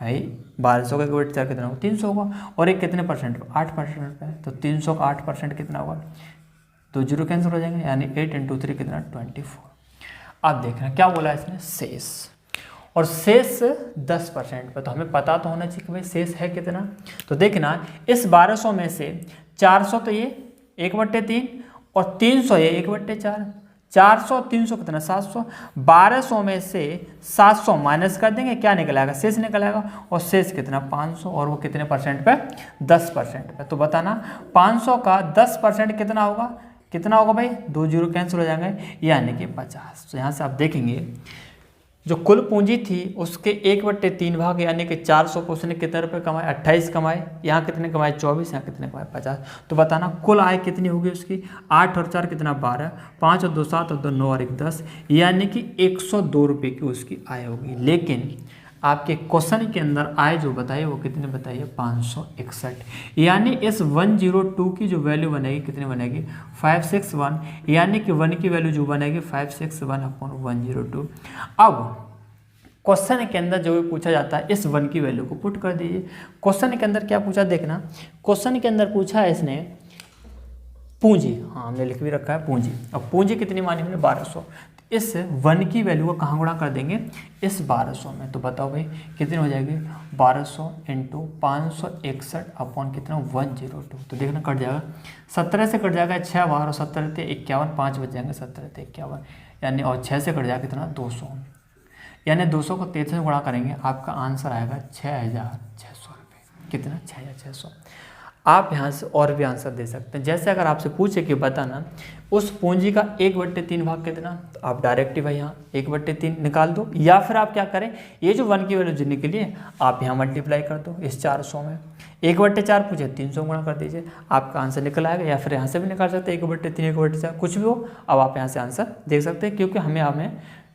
भाई 1200 का 1/4 कितना होगा 300 होगा, और एक कितने परसेंट पर 8% पर, तो 300 का 8% कितना होगा, 2 जीरो कैंसिल हो जाएंगे, यानी 8 × 3 कितना 24। अब देखना क्या बोला इसने, शेष, और शेष 10% पर, तो हमें पता तो होना चाहिए कि भाई शेष है कितना। तो देखना इस 1200 में से 400 तो ये 1/3 और 300 ये 1/4। 400 और 300 कितना 700। 1200 में से 700 माइनस कर देंगे, क्या निकल आएगा, शेष निकल आएगा। और शेष कितना 500, और वो कितने परसेंट पे 10% पे। तो बताना 500 का 10% कितना होगा, कितना होगा भाई, 2 जीरो कैंसिल हो जाएंगे, यानी कि 50। तो यहाँ से आप देखेंगे जो कुल पूंजी थी उसके 1/3 भाग यानी कि 400 को उसने कितने रुपए कमाए, 28 कमाए। यहाँ कितने कमाए 24, यहाँ कितने कमाए 50। तो बताना कुल आय कितनी होगी उसकी, 8 और 4 कितना 12, 5 और 2 7 और 2 9 और 1 10, यानी कि 102 रुपये की उसकी आय होगी। लेकिन आपके क्वेश्चन के अंदर आय जो बताइए वो कितने बताइए 561, यानी इस 102 की जो वैल्यू बनेगी कितनी बनेगी 561, यानी कि 1 की वैल्यू जो बनेगी 561/102। अब क्वेश्चन के अंदर जो भी पूछा जाता है इस 1 की वैल्यू को पुट कर दीजिए। क्वेश्चन के अंदर क्या पूछा देखना, क्वेश्चन के अंदर पूछा है इसने पूंजी, हाँ हमने लिख भी रखा है पूंजी। अब पूंजी कितनी मानी हमने 1200, इस 1 की वैल्यू को कहाँ गुणा कर देंगे, इस 1200 में। तो बताओ भाई कितनी हो जाएगी 1200 इंटू 561 अपॉन कितना 102। तो देखना कट जाएगा, 17 से कट जाएगा 6 बार और 17 थे 51, 5 बच जाएंगे 17 थे 51, यानी और 6 से कट जाएगा कितना 200, यानी 200 को 13 से गुणा करेंगे, आपका आंसर आएगा 6600 रुपये। कितना 6600। आप यहाँ से और भी आंसर दे सकते हैं। जैसे अगर आपसे पूछे कि बताना उस पूंजी का 1/3 भाग कितना, तो आप डायरेक्ट ही भाई यहाँ 1/3 निकाल दो, या फिर आप क्या करें, ये जो 1 की वैल्यू जीने के लिए आप यहाँ मल्टीप्लाई कर दो इस 400 में। 1/4 पूछे 300 गुणा कर दीजिए, आपका आंसर निकल आएगा। या फिर यहाँ से भी निकाल सकते हैं 1/3 1/4 कुछ भी हो। अब आप यहाँ से आंसर देख सकते हैं, क्योंकि हमें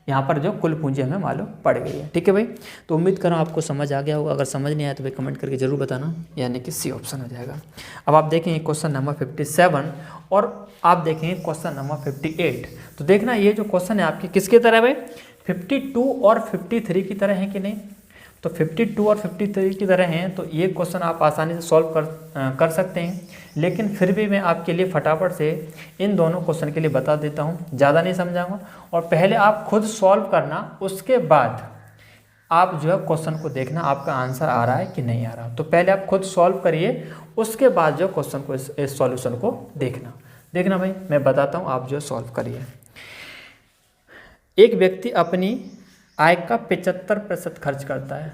यहाँ पर जो कुल पूंजी हमें मालूम पड़ गई है। ठीक है भाई, तो उम्मीद करूँ आपको समझ आ गया होगा। अगर समझ नहीं आया तो भाई कमेंट करके जरूर बताना, यानी कि सी ऑप्शन हो जाएगा। अब आप देखेंगे क्वेश्चन नंबर 57 और आप देखेंगे क्वेश्चन नंबर 58। तो देखना ये जो क्वेश्चन है आपके किसकी तरह है भाई, 52 और 53 की तरह है कि नहीं। तो 52 और 53 की तरह हैं, तो ये क्वेश्चन आप आसानी से सॉल्व कर सकते हैं। लेकिन फिर भी मैं आपके लिए फटाफट से इन दोनों क्वेश्चन के लिए बता देता हूँ, ज़्यादा नहीं समझाऊंगा। और पहले आप खुद सॉल्व करना, उसके बाद आप जो है क्वेश्चन को देखना आपका आंसर आ रहा है कि नहीं आ रहा। तो पहले आप खुद सॉल्व करिए, उसके बाद जो क्वेश्चन को इस सॉल्यूशन को देखना भाई मैं बताता हूँ, आप जो सॉल्व करिए। एक व्यक्ति अपनी आय का 75% खर्च करता है।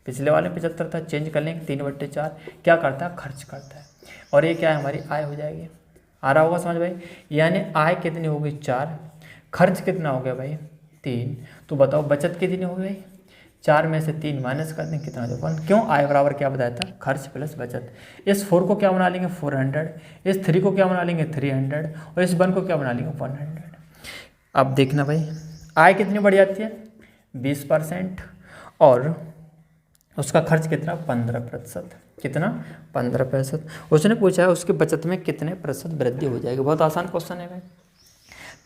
पिछले वाले 75 था, चेंज कर लेंगे 3/4 क्या करता है खर्च करता है। और ये क्या है हमारी आय हो जाएगी, आ रहा होगा समझ भाई। यानी आय कितनी होगी 4, खर्च कितना हो गया भाई 3। तो बताओ बचत कितनी होगी भाई, 4 में से 3 माइनस कर देंगे कितना हो जाएगा 1। क्यों, आय बराबर क्या बताया था खर्च प्लस बचत। इस 4 को क्या बना लेंगे 400, इस 3 को क्या बना लेंगे 300 और इस 1 को क्या बना लेंगे 100। अब देखना भाई आय कितनी बढ़ जाती है 20% और उसका खर्च कितना 15%। कितना 15%। उसने पूछा है उसकी बचत में कितने प्रतिशत वृद्धि हो जाएगी। बहुत आसान क्वेश्चन है भाई।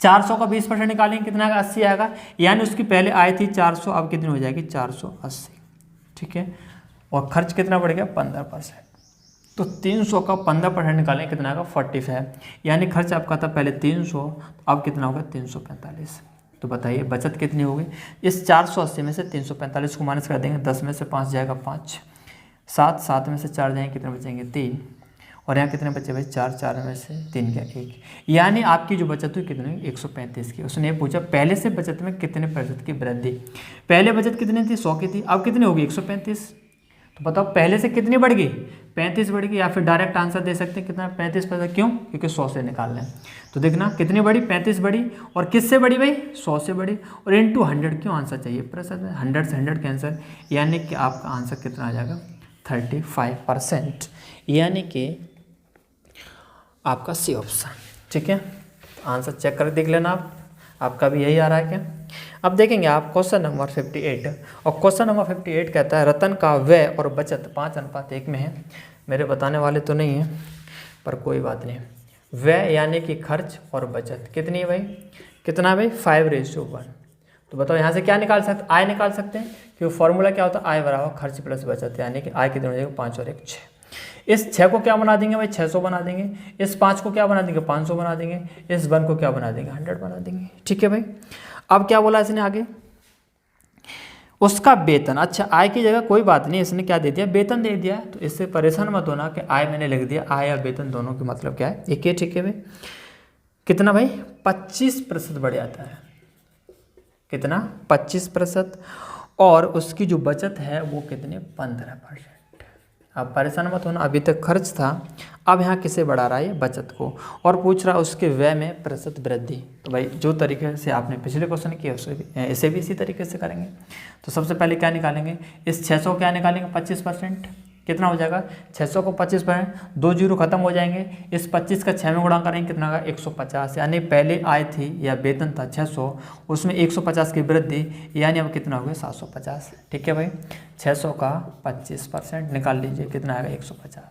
400 का 20% निकालेंगे कितना आएगा 80 आएगा। यानी उसकी पहले आय थी 400, अब कितनी हो जाएगी 480। ठीक है, और खर्च कितना बढ़ गया 15%। तो 300 का 15% निकालेंगे कितना आएगा 45। यानी खर्च आपका था पहले 300, अब कितना होगा 345। तो बताइए बचत कितनी होगी। इस 480 में से 345 को माइनस कर देंगे, 10 में से 5 जाएगा 5, 7 में से 4 जाएंगे कितने बचेंगे 3, और यहाँ कितने बचे भाई 4 में से 3 क्या 1। यानी आपकी जो बचत हुई कितनी 135 की। उसने ये पूछा पहले से बचत में कितने प्रतिशत की वृद्धि। पहले बचत कितनी थी 100 की थी, अब कितनी होगी 135। तो बताओ पहले से कितनी बढ़ गई 35 बढ़ गई। या फिर डायरेक्ट आंसर दे सकते हैं कितना 35%। क्यों, क्योंकि 100 से निकाल लें। तो देखना कितनी बढ़ी 35 बढ़ी, और किससे बढ़ी भाई 100 से बढ़ी, और इनटू 100 क्यों आंसर चाहिए प्रतिशत में, 100 से 100 कैंसर। यानी कि आपका आंसर कितना आ जाएगा 35%, यानी कि आपका सी ऑप्शन। ठीक है, आंसर चेक कर देख लेना आपका भी यही आ रहा है क्या। अब देखेंगे आप क्वेश्चन नंबर 58, और क्वेश्चन नंबर 58 कहता है रतन का व्यय और बचत 5:1 में है। मेरे बताने वाले तो नहीं है, पर कोई बात नहीं। व्यय यानी कि खर्च और बचत कितनी है भाई, कितना है भाई 5:1। तो बताओ यहाँ से क्या निकाल सकते, आय निकाल सकते हैं, क्योंकि फॉर्मूला क्या होता है आय बराबर खर्च प्लस बचत। यानी कि आय कितनी हो जाएगी 5 और 1 6। इस 6 को क्या बना देंगे भाई 600 बना देंगे, इस 5 को क्या बना देंगे 500 बना देंगे, इस 1 को क्या बना देंगे 100 बना देंगे। ठीक है भाई। अब क्या बोला इसने आगे, उसका वेतन, अच्छा आय की जगह कोई बात नहीं, इसने क्या दे दिया, वेतन दे दिया, तो इससे परेशान मत होना कि आय मैंने लिख दिया, आय या वेतन दोनों के मतलब क्या है, एक ही, ठीक है भाई। कितना भाई, 25% बढ़ जाता है, कितना, 25%। और उसकी जो बचत है वो कितने, 15%। अब परेशान मत होना, अभी तक खर्च था, अब यहाँ किसे बढ़ा रहा है, बचत को, और पूछ रहा उसके व्यय में प्रतिशत वृद्धि। तो भाई जो तरीके से आपने पिछले क्वेश्चन किया इसे भी इसी तरीके से करेंगे। तो सबसे पहले क्या निकालेंगे, इस 600 क्या निकालेंगे, 25%, कितना हो जाएगा, 600 को 25%, 2 जीरो खत्म हो जाएंगे, इस 25 का 6 में गुणा करेंगे, कितना होगा, 150, यानी पहले आय थी या वेतन था 600, उसमें 150 की वृद्धि, यानी अब कितना हो गया, 750। ठीक है भाई, 600 का 25% निकाल लीजिए, कितना आएगा, 150।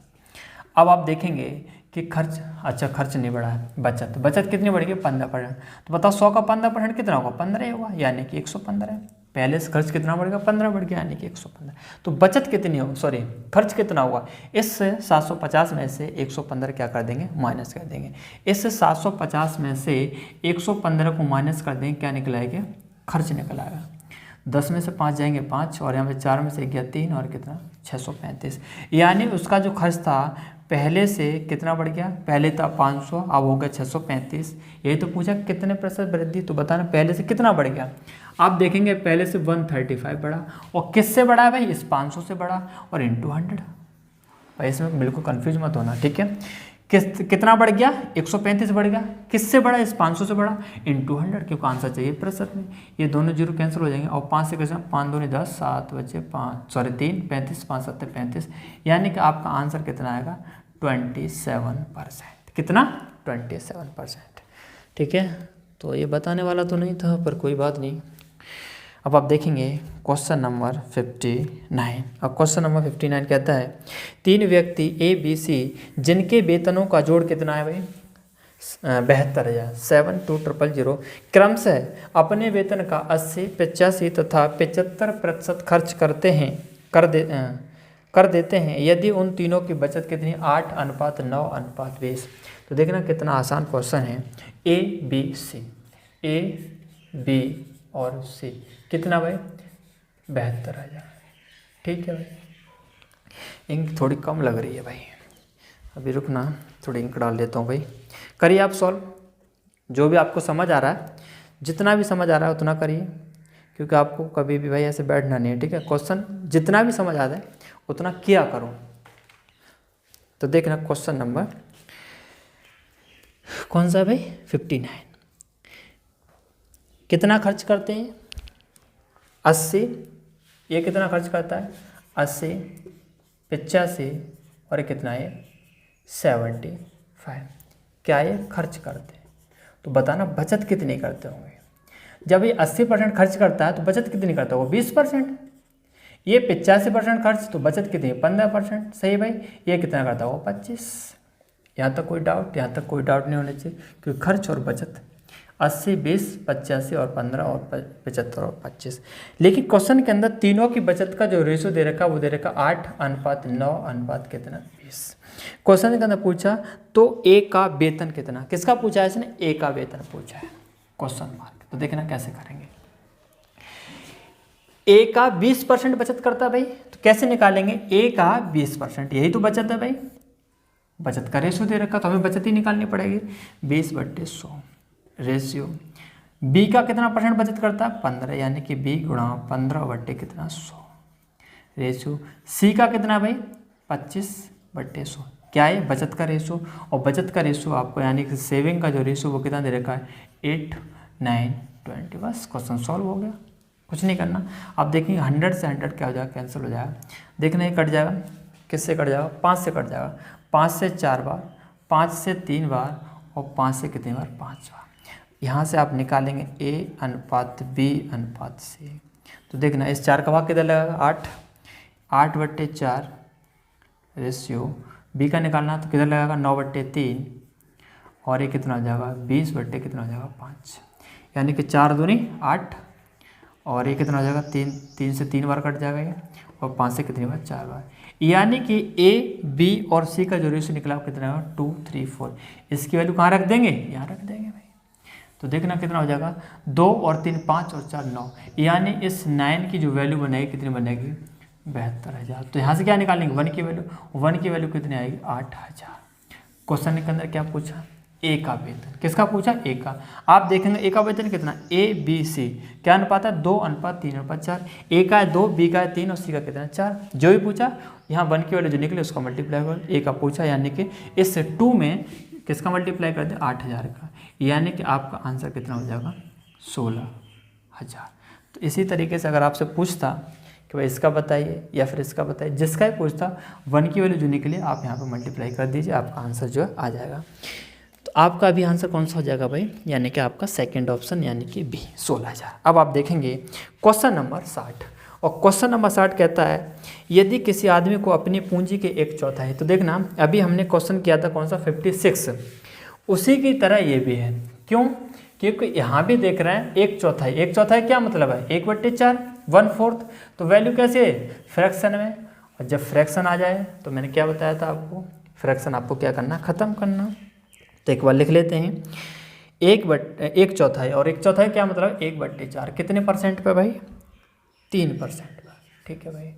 अब आप देखेंगे कि खर्च, अच्छा खर्च नहीं बढ़ा है, बचत कितनी बढ़ेगी, 15%। तो बताओ 100 का 15% कितना होगा, 15 ही होगा, यानी कि 115 है। पहले से खर्च कितना बढ़ेगा, 15 बढ़ गया, यानी कि 115। तो बचत कितनी होगी, सॉरी खर्च कितना होगा, इस 750 में से 115 क्या कर देंगे, माइनस कर देंगे। इस 750 में से 115 को माइनस कर देंगे, क्या निकल आएगा, खर्च निकल आएगा। 10 में से 5 जाएंगे 5, और यहाँ पे 4 में से गया 3, और कितना, 635। यानी उसका जो खर्च था पहले से कितना बढ़ गया, पहले था 500, अब हो गया 635। यही तो पूछा कितने प्रतिशत वृद्धि, तो बताना पहले से कितना बढ़ गया। आप देखेंगे पहले से 135 बढ़ा, और किससे बढ़ा है भाई, इस 500 से बढ़ा, और इंटू 100। भाई इसमें बिल्कुल कंफ्यूज मत होना, ठीक है। कितना बढ़ गया, 135 बढ़ गया, किससे बढ़ा, इस 500 से बढ़ा, इंटू 100, क्योंकि आंसर चाहिए प्रतिशत में। ये दोनों जीरो कैंसिल हो जाएंगे, और 5 से कैसे, 5 दूनी 10, 7 बचे 5, सॉरी 3, 35, 5 7 35, यानी कि आपका आंसर कितना आएगा, 27%। कितना, 27%। ठीक है, तो ये बताने वाला तो नहीं था, पर कोई बात नहीं। अब आप देखेंगे क्वेश्चन नंबर 59। अब क्वेश्चन नंबर 59 कहता है, 3 व्यक्ति ए बी सी जिनके वेतनों का जोड़ कितना है भाई, 72,000, 72,000 क्रमशः अपने वेतन का 80, 85 तथा 75% खर्च कर देते हैं, यदि उन तीनों की बचत कितनी, 8:9:20। तो देखना कितना आसान क्वेश्चन है। ए बी और सी कितना भाई, 72,000। ठीक है भाई, इंक थोड़ी कम लग रही है भाई, अभी रुकना, थोड़ी इंक डाल लेता हूँ भाई। करिए आप सॉल्व, जो भी आपको समझ आ रहा है, जितना भी समझ आ रहा है उतना करिए, क्योंकि आपको कभी भी भाई ऐसे बैठना नहीं है, ठीक है। क्वेश्चन जितना भी समझ आ जाए उतना किया करो। तो देखना क्वेश्चन नंबर कौन सा है भाई, 59। कितना खर्च करते हैं, 80, ये कितना खर्च करता है, 80, 85, और ये कितना है, 75। क्या ये खर्च करते हैं, तो बताना बचत कितनी करते होंगे। जब ये 80% खर्च करता है तो बचत कितनी करता होगा, 20%। ये 85% खर्च, तो बचत कितनी है, 15%। सही भाई, ये कितना करता होगा, 25। यहाँ तक कोई डाउट, यहाँ तक कोई डाउट नहीं होना चाहिए, क्योंकि खर्च और बचत 80, 20, 85 और 15 और 75 और 25। लेकिन क्वेश्चन के अंदर तीनों की बचत का जो रेशो दे रखा वो दे रखा 8:9 कितना, 20। क्वेश्चन के अंदर पूछा तो ए का वेतन कितना, किसका पूछा है इसने, ए का वेतन पूछा है, क्वेश्चन मार्क। तो देखना कैसे करेंगे। ए का 20% बचत करता है भाई, तो कैसे निकालेंगे, ए का 20%, यही तो बचत है भाई, बचत का रेशो दे रखा तो हमें बचत ही निकालनी पड़ेगी, 20/100 रेशियो। बी का कितना परसेंट बचत करता है, 15, यानी कि बी गुणा 15 कितना, 100 रेशियो। सी का कितना भाई, 25/100। क्या है, बचत का रेशो, और बचत का रेशो आपको यानी कि सेविंग का जो रेशो वो कितना दे रखा है, 8, 9, 20। बस क्वेश्चन सॉल्व हो गया, कुछ नहीं करना। आप देखेंगे 100 से 100 क्या हो जाएगा, कैंसिल हो जाएगा। देखना ये कट जाएगा, किससे कट जाएगा, 5 से कट जाएगा, 5 से 4 बार, 5 से 3 बार, और 5 से कितनी बार, 5 बार। यहाँ से आप निकालेंगे A/B/C। तो देखना इस 4 का भाग किधर लगेगा, 8, 8/4 रेशियो। बी का निकालना तो किधर लगेगा, 9/3, और ये कितना हो जाएगा, 20 कितना हो जाएगा, 5। यानी कि 4 दूनी 8, और ये कितना हो जाएगा, 3 से 3 बार कट जाएगा ये, और 5 से कितनी बार, 4 बार। यानी कि ए, बी और सी का जो रेशियो निकला वो कितना होगा, 2, 3, 4। इसकी वैल्यू कहाँ रख देंगे, यहाँ रख देंगे भाई। तो देखना कितना हो जाएगा, 2 और 3 5 और 4 9, यानी इस 9 की जो वैल्यू बनेगी कितनी बनेगी, 72,000। तो यहाँ से क्या निकालेंगे, 1 की वैल्यू, 1 की वैल्यू कितनी आएगी, 8,000। क्वेश्चन के अंदर क्या पूछा, ए का वेतन, किसका पूछा, ए का। आप देखेंगे ए का वेतन कितना, ए बी सी क्या अनुपात है, 2:3:4। ए का है 2, बी का है 3 और सी का कितना है 4। जो भी पूछा यहाँ 1 की वैल्यू जो निकले उसका मल्टीप्लाई कर, ए का पूछा यानी कि इस 2 में किसका मल्टीप्लाई कर दे, 8,000 का, यानी कि आपका आंसर कितना हो जाएगा, 16,000। तो इसी तरीके से अगर आपसे पूछता कि भाई इसका बताइए या फिर इसका बताइए, जिसका ही पूछता 1 की वैल्यू जो निकले आप यहाँ पर मल्टीप्लाई कर दीजिए, आपका आंसर जो है आ जाएगा। तो आपका अभी आंसर कौन सा हो जाएगा भाई, यानी कि आपका सेकंड ऑप्शन यानी कि बी, 16,000। अब आप देखेंगे क्वेश्चन नंबर 60, और क्वेश्चन नंबर 60 कहता है यदि किसी आदमी को अपनी पूंजी के 1/4, तो देखना अभी हमने क्वेश्चन किया था कौन सा 56, उसी की तरह ये भी है। क्यों, क्योंकि यहाँ भी देख रहे हैं 1/4, 1/4 क्या मतलब है, 1/4 1/4, तो वैल्यू कैसे है, फ्रैक्शन में। और जब फ्रैक्शन आ जाए तो मैंने क्या बताया था आपको, फ्रैक्शन आपको क्या करना, ख़त्म करना। तो एक बार लिख लेते हैं, 1/4 और 1/4 क्या मतलब 1/4, कितने परसेंट पे भाई, 3% पे, ठीक है भाई।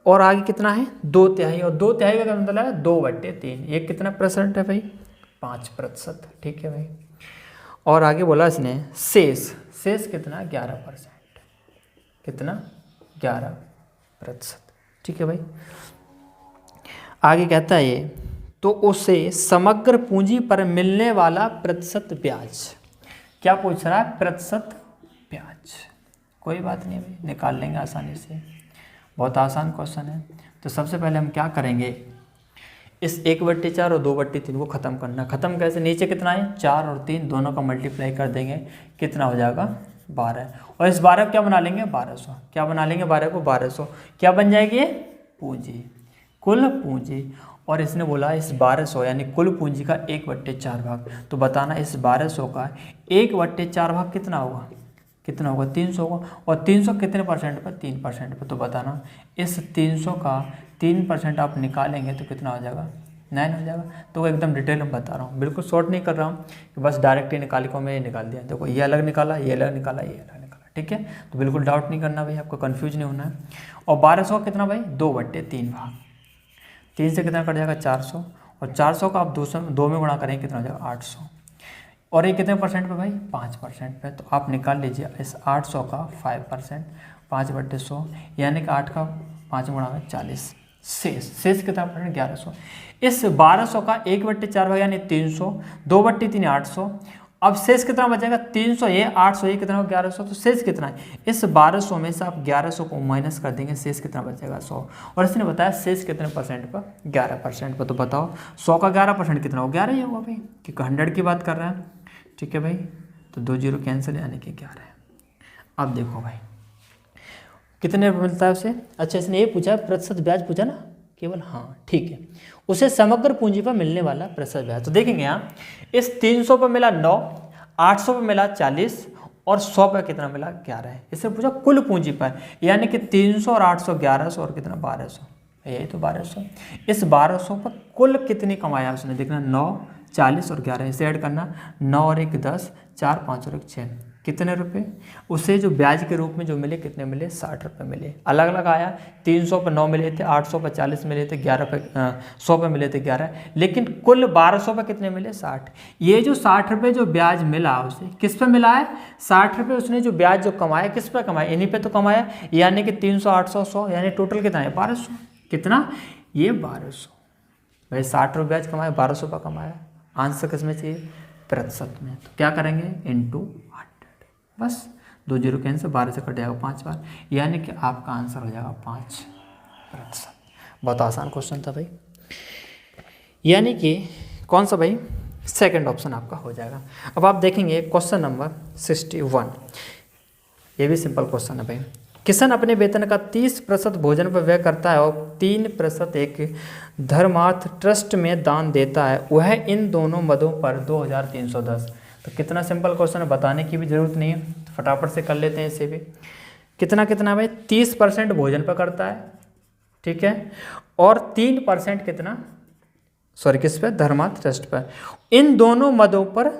और आगे कितना है, 2/3, और 2/3 का क्या मतलब है 2/3, ये कितना परसेंट है भाई, 5%, ठीक है भाई। और आगे बोला इसने शेष कितना, 11%, कितना 11%, ठीक है भाई। आगे कहता है ये, तो उसे समग्र पूंजी पर मिलने वाला प्रतिशत ब्याज, क्या पूछ रहा है, प्रतिशत ब्याज। कोई बात नहीं भाई, निकाल लेंगे आसानी से, बहुत आसान क्वेश्चन है। तो सबसे पहले हम क्या करेंगे, इस 1/4 और 2/3 को ख़त्म करना। ख़त्म कैसे, नीचे कितना है 4 और 3 दोनों का मल्टीप्लाई कर देंगे, कितना हो जाएगा 12, और इस 12 को क्या बना लेंगे 1200, क्या बना लेंगे 12 को 1200, क्या बन जाएगी ये पूंजी, कुल पूंजी। और इसने बोला इस 1200 यानी कुल पूंजी का 1/4 भाग, तो बताना इस 1200 का 1/4 भाग कितना होगा, कितना होगा 300 होगा, और 300 कितने परसेंट पर, 3% पर। तो बताना इस 300 का 3% आप निकालेंगे तो कितना हो जाएगा, 9 हो जाएगा। तो एकदम डिटेल में बता रहा हूँ, बिल्कुल शॉर्ट नहीं कर रहा हूँ कि बस डायरेक्ट ही निकाल को मैं ये निकाल दिया, देखो ये अलग निकाला, ये अलग निकाला, ये अलग निकाला, ठीक है। तो बिल्कुल डाउट नहीं करना भाई, आपको कन्फ्यूज नहीं होना है। और 1200 का कितना भाई, 2/3 भाग, 3 से कितना कट जाएगा 400, और 400 का आप 2 में गुणा करेंगे कितना हो जाएगा 800, और ये कितने परसेंट पे भाई, 5% पे। तो आप निकाल लीजिए इस 800 का 5%, 5/100 यानी कि 8 का 5 गुणा में 40, शेष कितना परसेंट 1100। इस 1200 का 1/4 भाग यानी 300, 2/3 800, अब शेष कितना बचेगा 300, ये 800, ये कितना हो 1100, तो शेष कितना है, इस 1200 में से आप 1100 को माइनस कर देंगे, शेष कितना बचेगा 100। और इसने बताया शेष कितने परसेंट पर, 11% पर। तो बताओ 100 का 11% कितना हो, 11 ही होगा भाई, क्योंकि 100 की बात कर रहे हैं, ठीक है भाई। तो 2 0 कैंसिल यानी कि 11। अब देखो भाई कितने मिलता है उसे, अच्छा इसने ये पूछा प्रतिशत ब्याज पूछा ना केवल, हाँ ठीक है, उसे समग्र पूंजी पर मिलने वाला प्रतिशत ब्याज। तो देखेंगे यहाँ इस 300 पर मिला 9, 800 पर मिला 40 और 100 पर कितना मिला 11 है। इससे पूछा कुल पूंजी पर, यानी कि 300 और 800 1100 और कितना 1200, यही तो 1200। इस 1200 पर कुल कितनी कमाया उसने, देखना 9 40 और 11 इसे ऐड करना, 9 और 1 10, 4 5 और 1 6, कितने रुपए उसे जो ब्याज के रूप में जो मिले, कितने मिले 60 रुपये मिले। अलग अलग आया, 300 पर 9 मिले थे, 800 पर 40 मिले थे, 11 पे 100 पे मिले थे 11, लेकिन कुल 1200 पर कितने मिले 60। ये जो 60 रुपये जो ब्याज मिला उसे किस पे मिला है, 60 रुपये उसने जो ब्याज जो कमाया किस पे कमाया, इन्हीं पे तो कमाया, यानी कि 300 800 100 यानी टोटल कितना है 1200, कितना ये 1200 भाई, 60 रुपये ब्याज कमाया 1200 पर कमाया। आंसर किस में चाहिए, प्रतिशत में। तो क्या करेंगे इनटू 100, बस 2 0 कैंसिल, 12 से कट जाएगा 5 बार, यानी कि आपका आंसर हो जाएगा 5%। बहुत आसान क्वेश्चन था भाई, यानी कि कौन सा भाई, सेकंड ऑप्शन आपका हो जाएगा। अब आप देखेंगे क्वेश्चन नंबर 61, ये भी सिंपल क्वेश्चन है भाई। किशन अपने वेतन का 30% भोजन पर व्यय करता है और 3% एक धर्मार्थ ट्रस्ट में दान देता है, वह इन दोनों मदों पर 2310। तो कितना सिंपल क्वेश्चन है, बताने की भी जरूरत नहीं है, तो फटाफट से कर लेते हैं इसे भी। कितना कितना भाई, 30% भोजन पर करता है, ठीक है, और 3% कितना, सॉरी किस पे, धर्मार्थ ट्रस्ट पर। इन दोनों मदों पर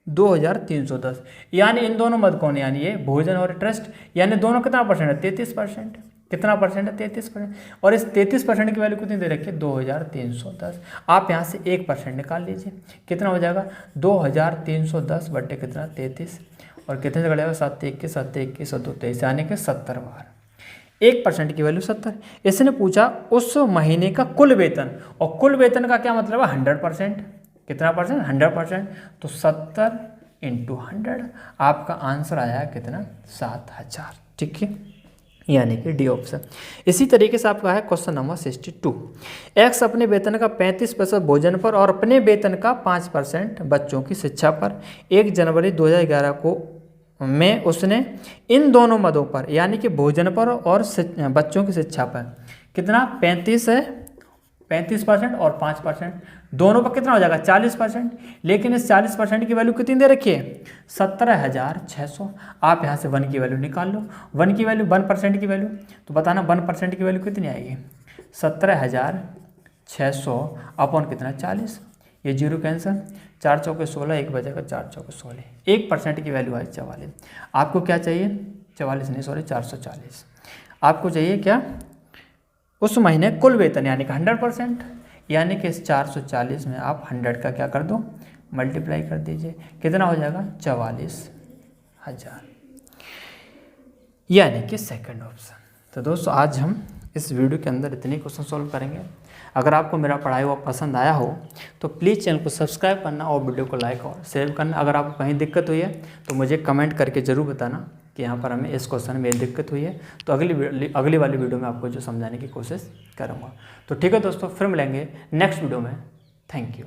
2310, यानी इन दोनों मद कौन, यानी ये भोजन और ट्रस्ट, यानी दोनों कितना परसेंट है, 33%। कितना परसेंट है, 33%। और इस 33% की वैल्यू कितनी दे रखी है, 2310। आप यहाँ से 1% निकाल लीजिए, कितना हो जाएगा 2310 बट्टे कितना 33, और कितने से कटेगा 7 21 7 21 और 2 23, यानी कि 70 बार। 1% की वैल्यू 70। इसने पूछा उस महीने का कुल वेतन, और कुल वेतन का क्या मतलब है 100%। कितना परसेंट, 100%। तो 70 × 100, आपका आंसर आया कितना 7000। ठीक है, यानी कि डी ऑप्शन। इसी तरीके से आपका है क्वेश्चन नंबर 62। एक्स अपने वेतन का 35% भोजन पर और अपने वेतन का 5% बच्चों की शिक्षा पर 1 जनवरी 2011 को में उसने इन दोनों मदों पर, यानी कि भोजन पर और बच्चों की शिक्षा पर कितना 35 है, 35% और 5%, दोनों पर कितना हो जाएगा 40%। लेकिन इस 40% की वैल्यू कितनी दे रखी है 17,600। आप यहाँ से 1 की वैल्यू निकाल लो, 1 की वैल्यू 1% की वैल्यू, तो बताना 1% की वैल्यू कितनी आएगी 17,600 अपॉन कितना 40, ये 0 कैंसिल, 4 चौके 16, 1 बचेगा 4 चौके 16, 1% की वैल्यू आई 44। आपको क्या चाहिए 44 नहीं सॉरी 440। आपको चाहिए क्या उस महीने कुल वेतन, यानी कि 100%, यानी कि इस 440 में आप 100 का क्या कर दो मल्टीप्लाई कर दीजिए, कितना हो जाएगा 44,000, यानी कि सेकंड ऑप्शन। तो दोस्तों आज हम इस वीडियो के अंदर इतने क्वेश्चन सॉल्व करेंगे। अगर आपको मेरा पढ़ाई हुआ पसंद आया हो तो प्लीज़ चैनल को सब्सक्राइब करना और वीडियो को लाइक और शेयर करना। अगर आपको कहीं दिक्कत हुई है तो मुझे कमेंट करके ज़रूर बताना कि यहाँ पर हमें इस क्वेश्चन में दिक्कत हुई है, तो अगली वाली वीडियो में आपको जो समझाने की कोशिश करूँगा। तो ठीक है दोस्तों, फिर मिलेंगे नेक्स्ट वीडियो में। Thank you.